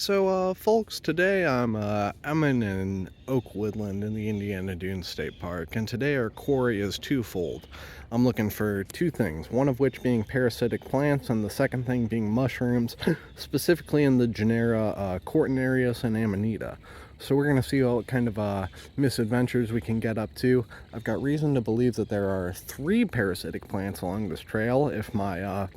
Folks, today I'm in an Oak Woodland in the Indiana Dunes State Park, and today our quarry is twofold. I'm looking for two things, one of which being parasitic plants, and the second thing being mushrooms, specifically in the genera Cortinarius and Amanita. So we're going to see what kind of misadventures we can get up to. I've got reason to believe that there are 3 parasitic plants along this trail, if my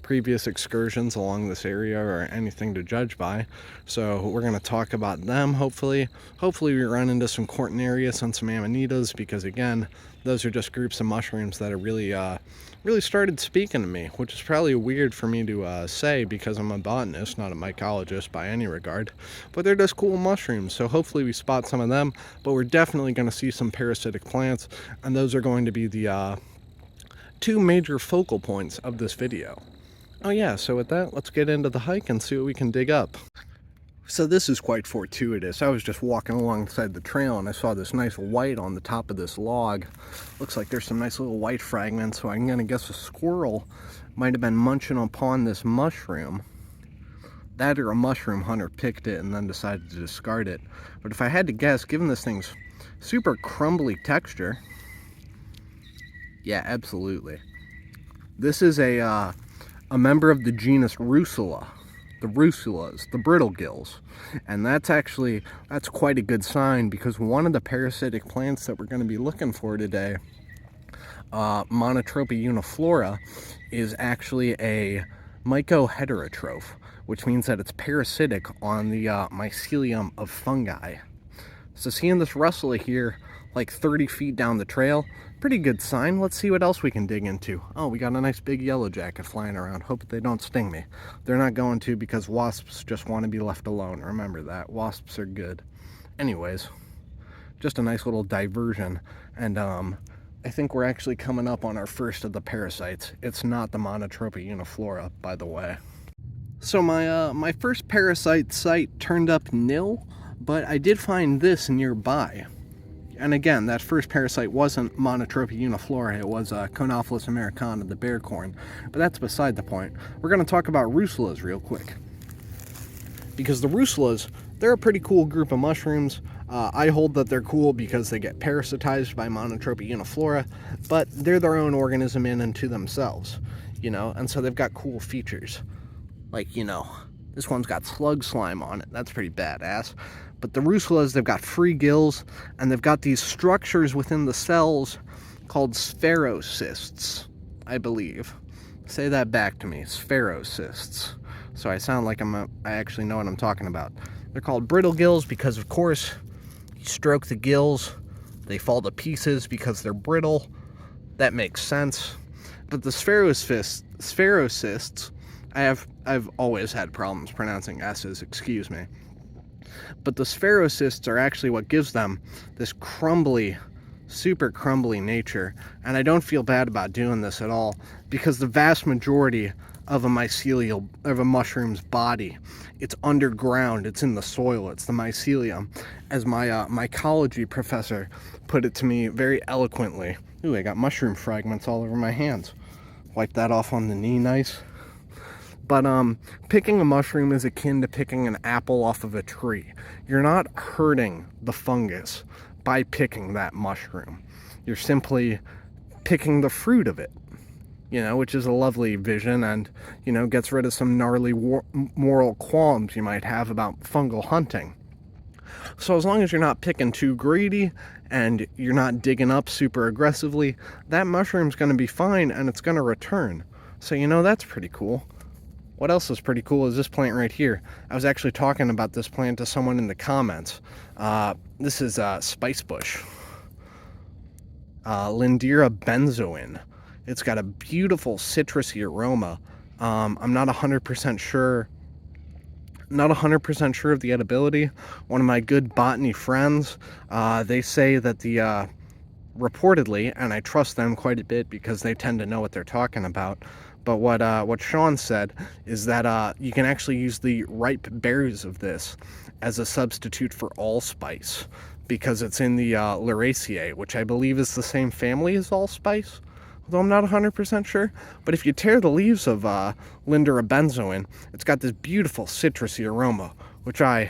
previous excursions along this area are anything to judge by. So we're going to talk about them, hopefully. Hopefully we run into some Cortinarius and some Amanitas, because again, those are just groups of mushrooms that are really started speaking to me, which is probably weird for me to say because I'm a botanist, not a mycologist by any regard. But they're just cool mushrooms, so hopefully we spot some of them. But we're definitely going to see some parasitic plants, and those are going to be the 2 major focal points of this video. Oh yeah, so with that, let's get into the hike and see what we can dig up. So this is quite fortuitous. I was just walking alongside the trail and I saw this nice white on the top of this log. Looks like there's some nice little white fragments, so I'm gonna guess a squirrel might have been munching upon this mushroom. That or a mushroom hunter picked it and then decided to discard it. But if I had to guess, given this thing's super crumbly texture, yeah, absolutely. This is a member of the genus Rousula, the Rousulas, the brittle gills. And that's quite a good sign, because one of the parasitic plants that we're going to be looking for today, Monotropy Uniflora, is actually a mycoheterotroph, which means that it's parasitic on the mycelium of fungi. So seeing this Russula here, like 30 feet down the trail, pretty good sign. Let's see what else we can dig into. Oh, we got a nice big yellow jacket flying around. Hope they don't sting me. They're not going to, because wasps just want to be left alone. Remember that. Wasps are good. Anyways, just a nice little diversion. And I think we're actually coming up on our first of the parasites. It's not the Monotropy Uniflora, by the way. So my first parasite site turned up nil, but I did find this nearby. And again, that first parasite wasn't Monotropy Uniflora, it was Kopus Americana, the bear corn. But that's beside the point. We're going to talk about Rousulas real quick. Because the Rousulas, they're a pretty cool group of mushrooms. I hold that they're cool because they get parasitized by Monotropy Uniflora, but they're their own organism in and to themselves, and so they've got cool features. Like, this one's got slug slime on it. That's pretty badass. But the Rousulas, they've got free gills, and they've got these structures within the cells called spherocysts, I believe. Say that back to me, spherocysts. So I sound like I actually know what I'm talking about. They're called brittle gills because, of course, you stroke the gills, they fall to pieces because they're brittle. That makes sense. But the spherocysts, I've always had problems pronouncing S's, excuse me. But the spherocysts are actually what gives them this crumbly, super crumbly nature. And I don't feel bad about doing this at all, because the vast majority of a mushroom's body, it's underground, it's in the soil, it's the mycelium. As my mycology professor put it to me very eloquently. Ooh, I got mushroom fragments all over my hands. Wipe that off on the knee, nice. But picking a mushroom is akin to picking an apple off of a tree. You're not hurting the fungus by picking that mushroom. You're simply picking the fruit of it, which is a lovely vision and, gets rid of some gnarly moral qualms you might have about fungal hunting. So as long as you're not picking too greedy and you're not digging up super aggressively, that mushroom's going to be fine and it's going to return. So, that's pretty cool. What else is pretty cool is this plant right here. I was actually talking about this plant to someone in the comments. This is spice bush. Lindera benzoin. It's got a beautiful citrusy aroma. I'm not 100% sure. Not 100% sure of the edibility. One of my good botany friends, they say that the reportedly, and I trust them quite a bit because they tend to know what they're talking about. But what Sean said is that you can actually use the ripe berries of this as a substitute for allspice, because it's in the Liraceae, which I believe is the same family as allspice. although I'm not 100% sure. But if you tear the leaves of Lindera benzoin, it's got this beautiful citrusy aroma, which let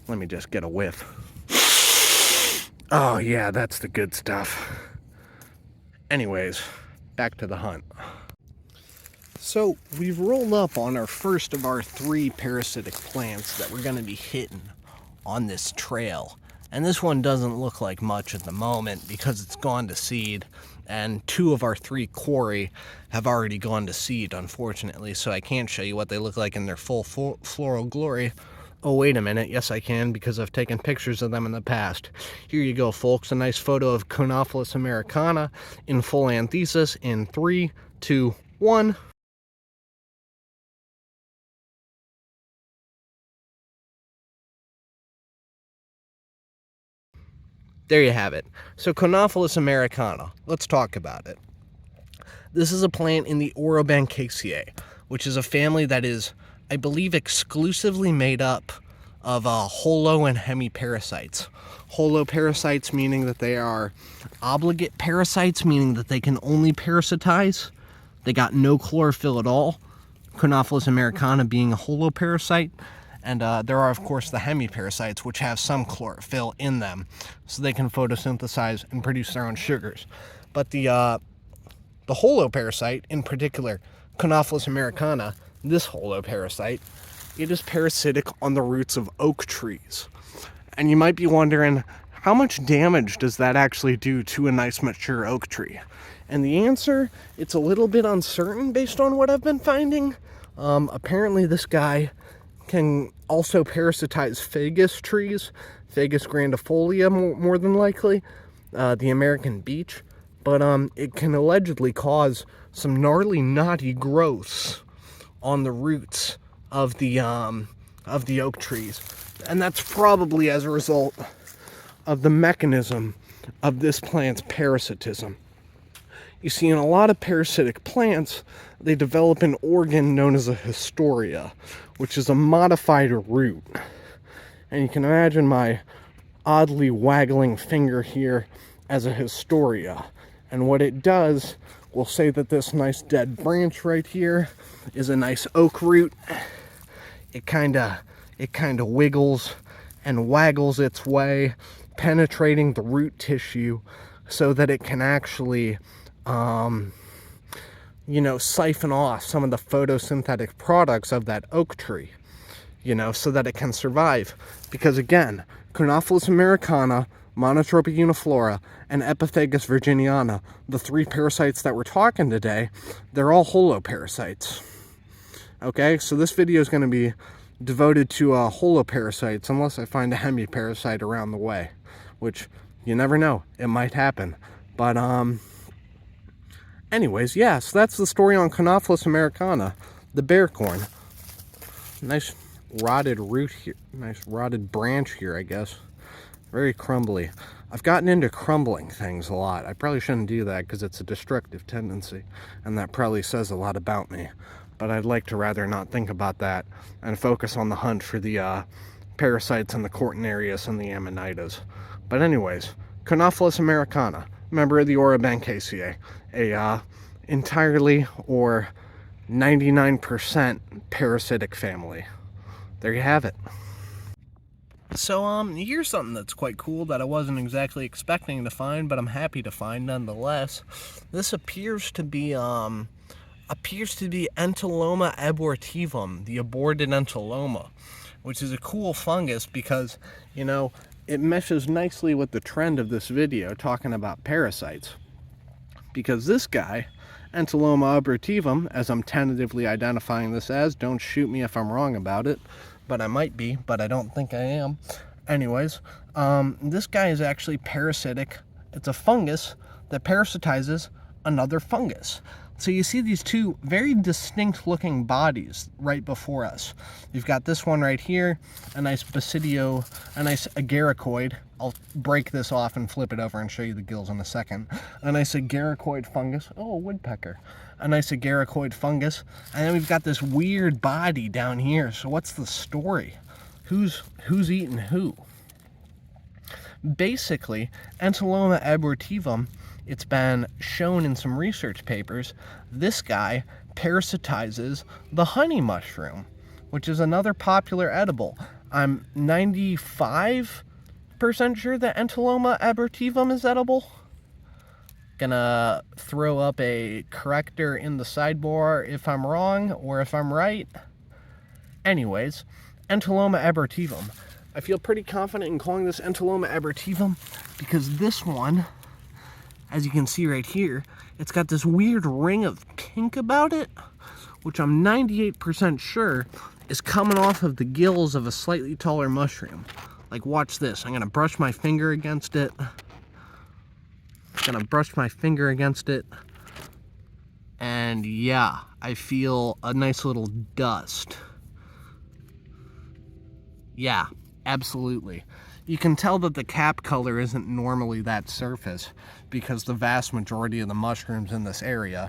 me just get a whiff. Oh yeah, that's the good stuff. Anyways, back to the hunt. So we've rolled up on our first of our 3 parasitic plants that we're going to be hitting on this trail. And this one doesn't look like much at the moment because it's gone to seed, and 2 of our 3 quarry have already gone to seed, unfortunately, so I can't show you what they look like in their full floral glory. Oh, wait a minute. Yes, I can, because I've taken pictures of them in the past. Here you go, folks. A nice photo of Kopus Americana in full anthesis in 3, 2, 1. There you have it. So Kopus Americana, let's talk about it. This is a plant in the Orobanchaceae, which is a family that is, I believe, exclusively made up of holo and hemiparasites. Holoparasites meaning that they are obligate parasites, meaning that they can only parasitize. They got no chlorophyll at all. Kopus Americana being a holoparasite. And there are, of course, the hemiparasites, which have some chlorophyll in them, so they can photosynthesize and produce their own sugars. But the holoparasite, in particular, Kopus Americana, this holoparasite, it is parasitic on the roots of oak trees. And you might be wondering, how much damage does that actually do to a nice mature oak tree? And the answer, it's a little bit uncertain based on what I've been finding. Apparently this guy can also parasitize fagus trees, Fagus grandifolia more than likely, the American beech, but it can allegedly cause some gnarly, knotty growths on the roots of the oak trees, and that's probably as a result of the mechanism of this plant's parasitism. You see, in a lot of parasitic plants, they develop an organ known as a hystoria, which is a modified root. And you can imagine my oddly waggling finger here as a hystoria. And what it does, we'll say that this nice dead branch right here is a nice oak root. It kind of wiggles and waggles its way, penetrating the root tissue so that it can actually siphon off some of the photosynthetic products of that oak tree, so that it can survive. Because again, Kopus Americana, Monotropy Uniflora, and Epifagus Virgana, the 3 parasites that we're talking today, they're all holoparasites. Okay, so this video is going to be devoted to holoparasites, unless I find a hemiparasite around the way, which you never know, it might happen. But anyways, yeah, so that's the story on Kopus Americana, the bearcorn. Nice rotted root here, nice rotted branch here, I guess. Very crumbly. I've gotten into crumbling things a lot. I probably shouldn't do that because it's a destructive tendency, and that probably says a lot about me. But I'd like to rather not think about that and focus on the hunt for the parasites in the Cortinarius and the Amanitas. But anyways, Kopus Americana, member of the Orobanchaceae, a entirely or 99% parasitic family. There you have it. So here's something that's quite cool that I wasn't exactly expecting to find, but I'm happy to find nonetheless. This appears to be Enoma Abertum, the aborted entomoma, which is a cool fungus because, it meshes nicely with the trend of this video talking about parasites. Because this guy, Enoma Abertum, as I'm tentatively identifying this as, don't shoot me if I'm wrong about it, but I might be, but I don't think I am. Anyways, this guy is actually parasitic. It's a fungus that parasitizes another fungus. So you see these 2 very distinct looking bodies right before us. You've got this one right here, a nice agaricoid. I'll break this off and flip it over and show you the gills in a second. A nice agaricoid fungus. Oh, a woodpecker. A nice agaricoid fungus. And then we've got this weird body down here. So what's the story? Who's eating who? Basically, Enoma Abertum, it's been shown in some research papers, this guy parasitizes the honey mushroom. which is another popular edible. I'm 95% sure that Enoma Abertum is edible. Gonna throw up a corrector in the sidebar if I'm wrong or if I'm right. Anyways, Enoma Abertum. I feel pretty confident in calling this Enoma Abertum because this one, as you can see right here, it's got this weird ring of pink about it, which I'm 98% sure is coming off of the gills of a slightly taller mushroom. Like, watch this. I'm gonna brush my finger against it. And yeah, I feel a nice little dust. Yeah, absolutely. You can tell that the cap color isn't normally that surface because the vast majority of the mushrooms in this area,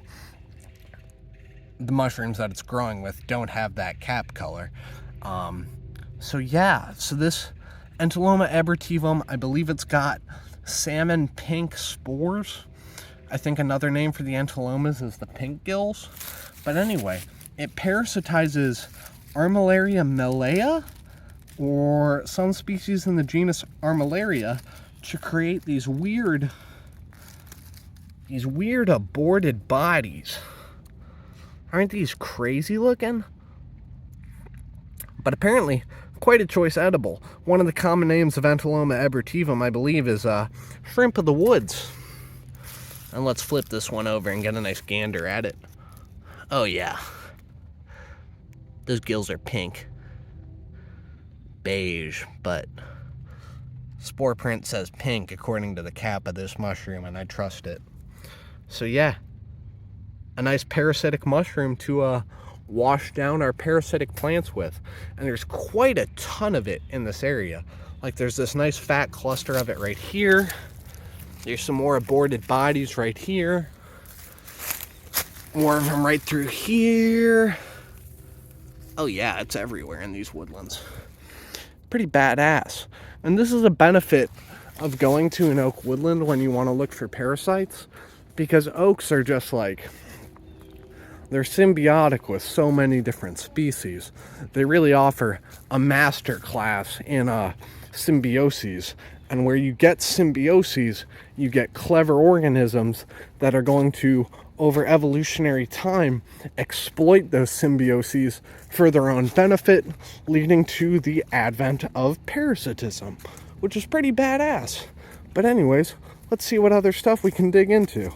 the mushrooms that it's growing with, don't have that cap color. So yeah, so this Enoma Abertum, I believe it's got salmon pink spores. I think another name for the entelomas is the pink gills. But anyway, it parasitizes Armillaria mellea, or some species in the genus Armillaria, to create these weird aborted bodies. Aren't these crazy looking? But apparently, quite a choice edible. One of the common names of Enoma Abertum, I believe, is shrimp of the woods. And let's flip this one over and get a nice gander at it. Oh yeah. Those gills are pink. Beige, but spore print says pink according to the cap of this mushroom, and I trust it. So yeah, a nice parasitic mushroom to wash down our parasitic plants with. And there's quite a ton of it in this area. Like, there's this nice fat cluster of it right here. There's some more aborted bodies right here. More of them right through here. Oh yeah, it's everywhere in these woodlands. Pretty badass. And this is a benefit of going to an oak woodland when you want to look for parasites, because oaks are just like, they're symbiotic with so many different species. They really offer a master class in symbioses. And where you get symbioses, you get clever organisms that are going to, over evolutionary time, exploit those symbioses for their own benefit, leading to the advent of parasitism, which is pretty badass. But anyways, let's see what other stuff we can dig into.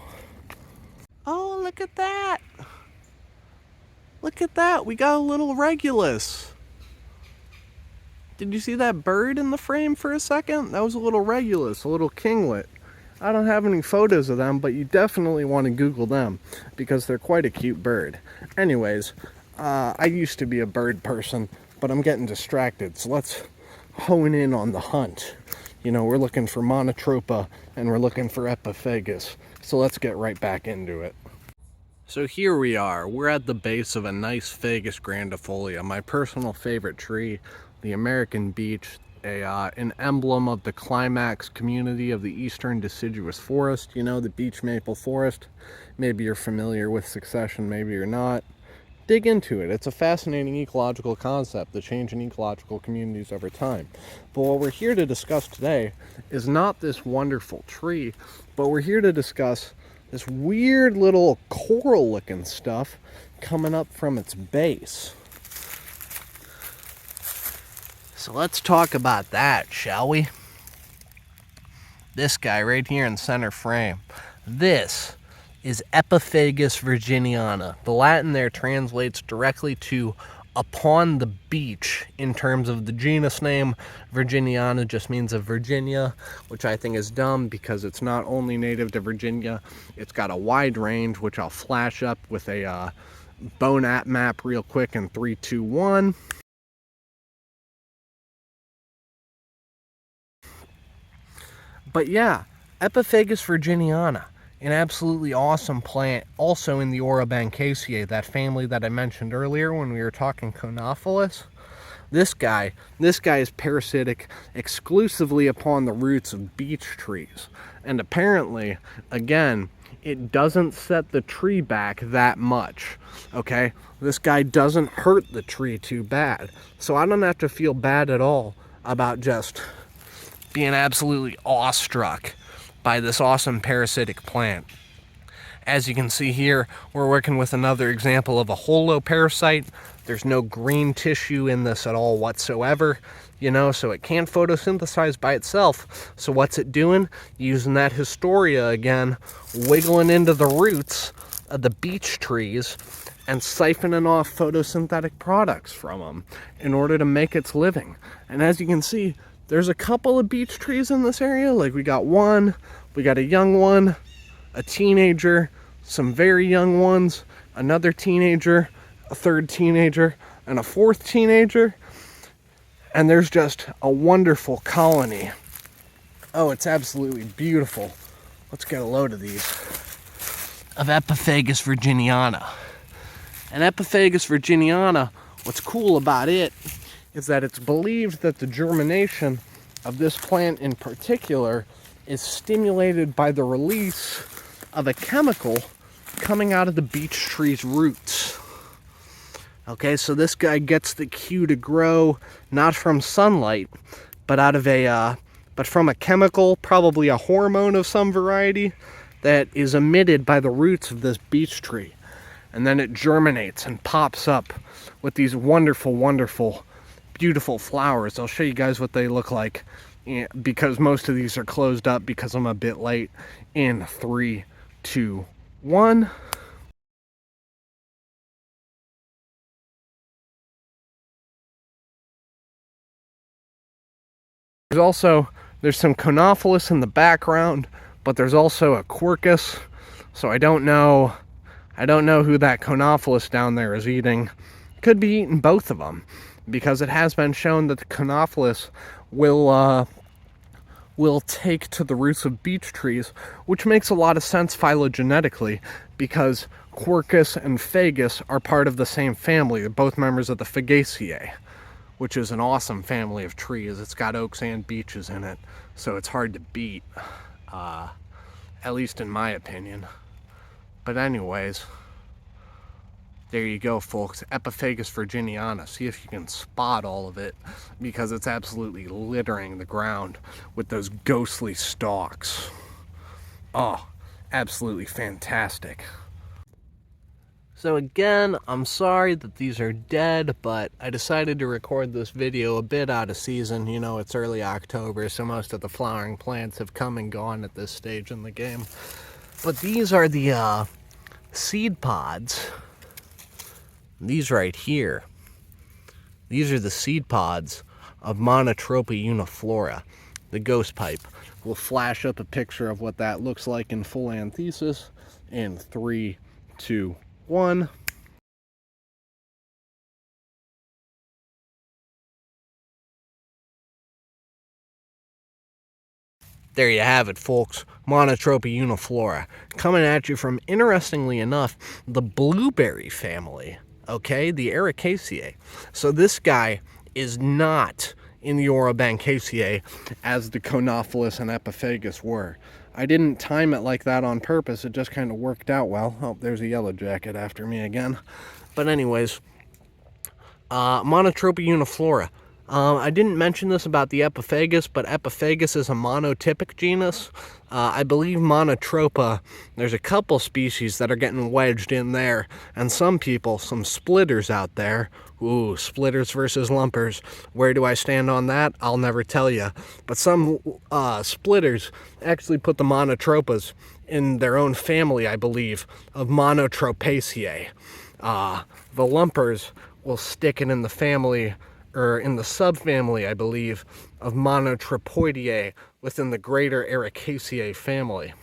Oh, look at that! Look at that, we got a little regulus. Did you see that bird in the frame for a second? That was a little regulus, a little kinglet. I don't have any photos of them, but you definitely want to Google them because they're quite a cute bird. Anyways, I used to be a bird person, but I'm getting distracted, so let's hone in on the hunt. You know, we're looking for Monotropy and we're looking for Epifagus, so let's get right back into it. So here we are. We're at the base of a nice Fagus grandifolia, my personal favorite tree, the American beech, an emblem of the climax community of the eastern deciduous forest. You know, the beech maple forest. Maybe you're familiar with succession, maybe you're not. Dig into it. It's a fascinating ecological concept, the change in ecological communities over time. But what we're here to discuss today is not this wonderful tree, but we're here to discuss this weird little coral looking stuff coming up from its base. So let's talk about that, shall we? This guy right here in center frame. This is Epifagus Virginiana. The Latin there translates directly to upon the beach in terms of the genus name. Virginiana just means of Virginia, which I think is dumb because it's not only native to Virginia, it's got a wide range, which I'll flash up with a bone app map real quick in 3, 2, 1. But yeah, Epifagus Virginiana, an absolutely awesome plant, also in the Orobanchaceae, that family that I mentioned earlier when we were talking Conophyllus. This guy is parasitic exclusively upon the roots of beech trees. And apparently, again, it doesn't set the tree back that much, okay? This guy doesn't hurt the tree too bad. So I don't have to feel bad at all about just being absolutely awestruck by this awesome parasitic plant. As you can see here, we're working with another example of a holoparasite. There's no green tissue in this at all whatsoever, you know, so it can't photosynthesize by itself. So what's it doing? Using that Historia again, wiggling into the roots of the beech trees and siphoning off photosynthetic products from them in order to make its living. And as you can see, there's a couple of beech trees in this area. Like we got one, we got a young one, a teenager, some very young ones, another teenager, a third teenager, and a fourth teenager. And there's just a wonderful colony. Oh, it's absolutely beautiful. Let's get a load of these. Of Epifagus Virginiana. And Epifagus Virginiana, what's cool about it is that it's believed that the germination of this plant in particular is stimulated by the release of a chemical coming out of the beech tree's roots. Okay, so this guy gets the cue to grow not from sunlight, but from a chemical, probably a hormone of some variety, that is emitted by the roots of this beech tree. And then it germinates and pops up with these wonderful, wonderful, beautiful flowers. I'll show you guys what they look like, because most of these are closed up because I'm a bit late. In 3, 2, 1. There's some Conophyllus in the background, but there's also a Quercus. So I don't know who that Conophyllus down there is eating. Could be eating both of them, because it has been shown that the Conophyllus will take to the roots of beech trees, which makes a lot of sense phylogenetically, because Quercus and Fagus are part of the same family. They're both members of the Fagaceae, which is an awesome family of trees. It's got oaks and beeches in it, so it's hard to beat, at least in my opinion. But anyways, there you go, folks. Epifagus Virginiana. See if you can spot all of it, because it's absolutely littering the ground with those ghostly stalks. Oh, absolutely fantastic. So again, I'm sorry that these are dead, but I decided to record this video a bit out of season. You know, it's early October, so most of the flowering plants have come and gone at this stage in the game. But these are the seed pods. These right here. These are the seed pods of Monotropy Uniflora, the ghost pipe. We'll flash up a picture of what that looks like in full anthesis in 3, 2, 1. There you have it, folks. Monotropy Uniflora. Coming at you from, interestingly enough, the blueberry family. Okay, the Ericaceae. So this guy is not in the Orobanchaceae as the Conophyllus and Epifagus were. I didn't time it like that on purpose. It just kind of worked out well. Oh, there's a yellow jacket after me again. But anyways, Monotropy Uniflora. I didn't mention this about the Epifagus, but Epifagus is a monotypic genus. I believe Monotropa, there's a couple species that are getting wedged in there, and some people, some splitters out there. Ooh, splitters versus lumpers. Where do I stand on that? I'll never tell you. But some splitters actually put the Monotropas in their own family, I believe, of Monotropaceae. The lumpers will stick it in the family, or in the subfamily, I believe, of Monotropoideae within the greater Ericaceae family.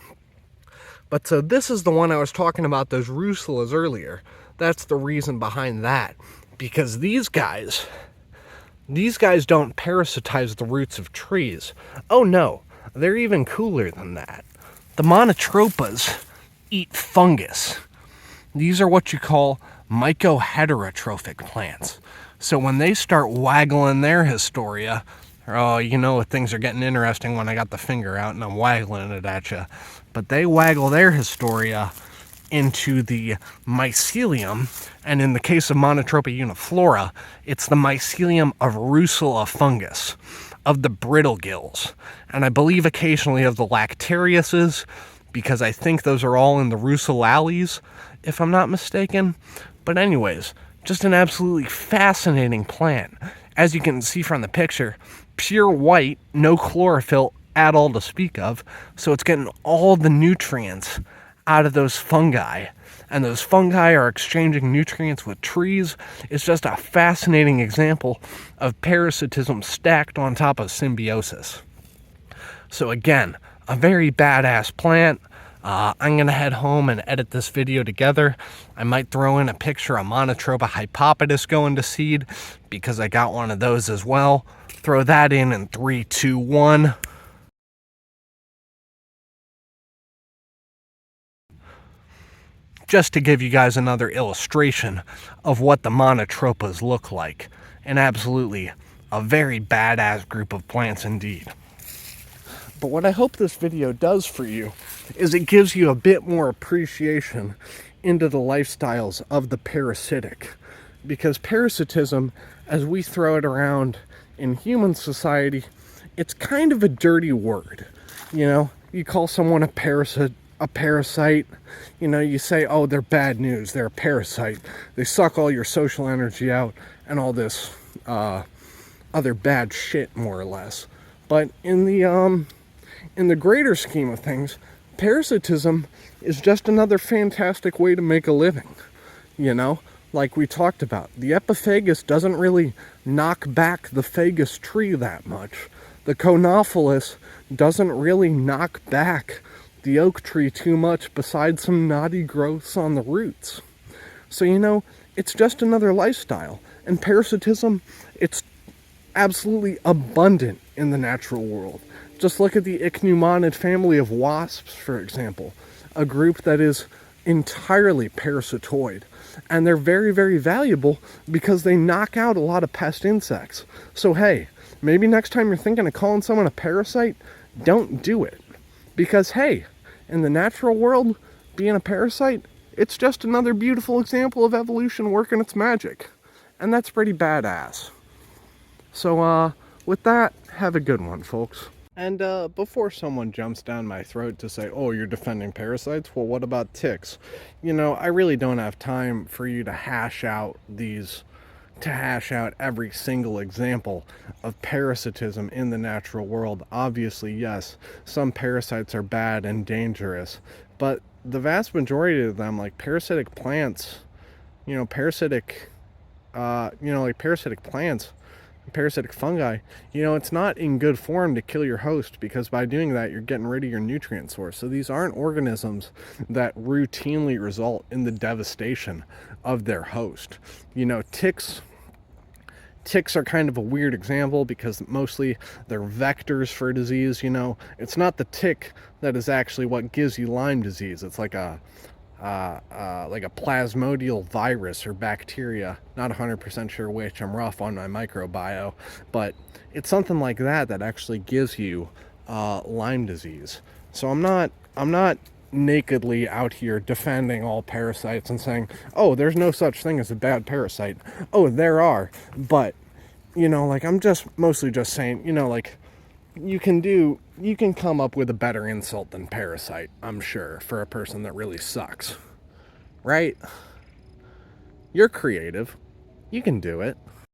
But so this is the one I was talking about, those Rousas earlier. That's the reason behind that. Because these guys don't parasitize the roots of trees. Oh no, they're even cooler than that. The Monotropas eat fungus. These are what you call mycoheterotrophic plants. So when they start waggling their hysteria, oh, you know, things are getting interesting when I got the finger out and I'm waggling it at you. But they waggle their hysteria into the mycelium, and in the case of Monotropy Uniflora, it's the mycelium of Rousas fungus, of the brittle gills, and I believe occasionally of the lactariuses, because I think those are all in the Rousas, if I'm not mistaken. But anyways, just an absolutely fascinating plant. As you can see from the picture, pure white, no chlorophyll at all to speak of, so it's getting all the nutrients out of those fungi, and those fungi are exchanging nutrients with trees. It's just a fascinating example of parasitism stacked on top of symbiosis. So again, a very badass plant. I'm going to head home and edit this video together. I might throw in a picture of Monotropa hypopetus going to seed, because I got one of those as well. Throw that in 3, 2, 1. Just to give you guys another illustration of what the monotropas look like. And absolutely a very badass group of plants indeed. But what I hope this video does for you is it gives you a bit more appreciation into the lifestyles of the parasitic. Because parasitism, as we throw it around in human society, it's kind of a dirty word. You know, you call someone a parasite, you know, you say, oh, they're bad news, they're a parasite, they suck all your social energy out, and all this other bad shit, more or less. But in the greater scheme of things, parasitism is just another fantastic way to make a living. You know, like we talked about, the Epifagus doesn't really knock back the fagus tree that much. The Conophilus doesn't really knock back the oak tree too much, besides some knotty growths on the roots. So, you know, it's just another lifestyle. And parasitism, it's absolutely abundant in the natural world. Just look at the ichneumoniid family of wasps, for example, a group that is entirely parasitoid. And they're very, very valuable because they knock out a lot of pest insects. So hey, maybe next time you're thinking of calling someone a parasite, don't do it. Because hey, in the natural world, being a parasite, it's just another beautiful example of evolution working its magic. And that's pretty badass. So with that, have a good one, folks. And before someone jumps down my throat to say, oh, you're defending parasites, well, what about ticks? You know, I really don't have time for you to hash out every single example of parasitism in the natural world. Obviously, yes, some parasites are bad and dangerous, but the vast majority of them, like parasitic plants, parasitic plants, parasitic fungi, it's not in good form to kill your host, because by doing that, you're getting rid of your nutrient source. So these aren't organisms that routinely result in the devastation of their host. Ticks are kind of a weird example because mostly they're vectors for disease. It's not the tick that is actually what gives you Lyme disease. It's like a plasmodial virus or bacteria. Not 100% sure which. I'm rough on my microbiome, but it's something like that actually gives you Lyme disease. So I'm not nakedly out here defending all parasites and saying, oh, there's no such thing as a bad parasite. Oh, there are. But I'm just mostly just saying, you can come up with a better insult than parasite, I'm sure, for a person that really sucks. Right? You're creative. You can do it.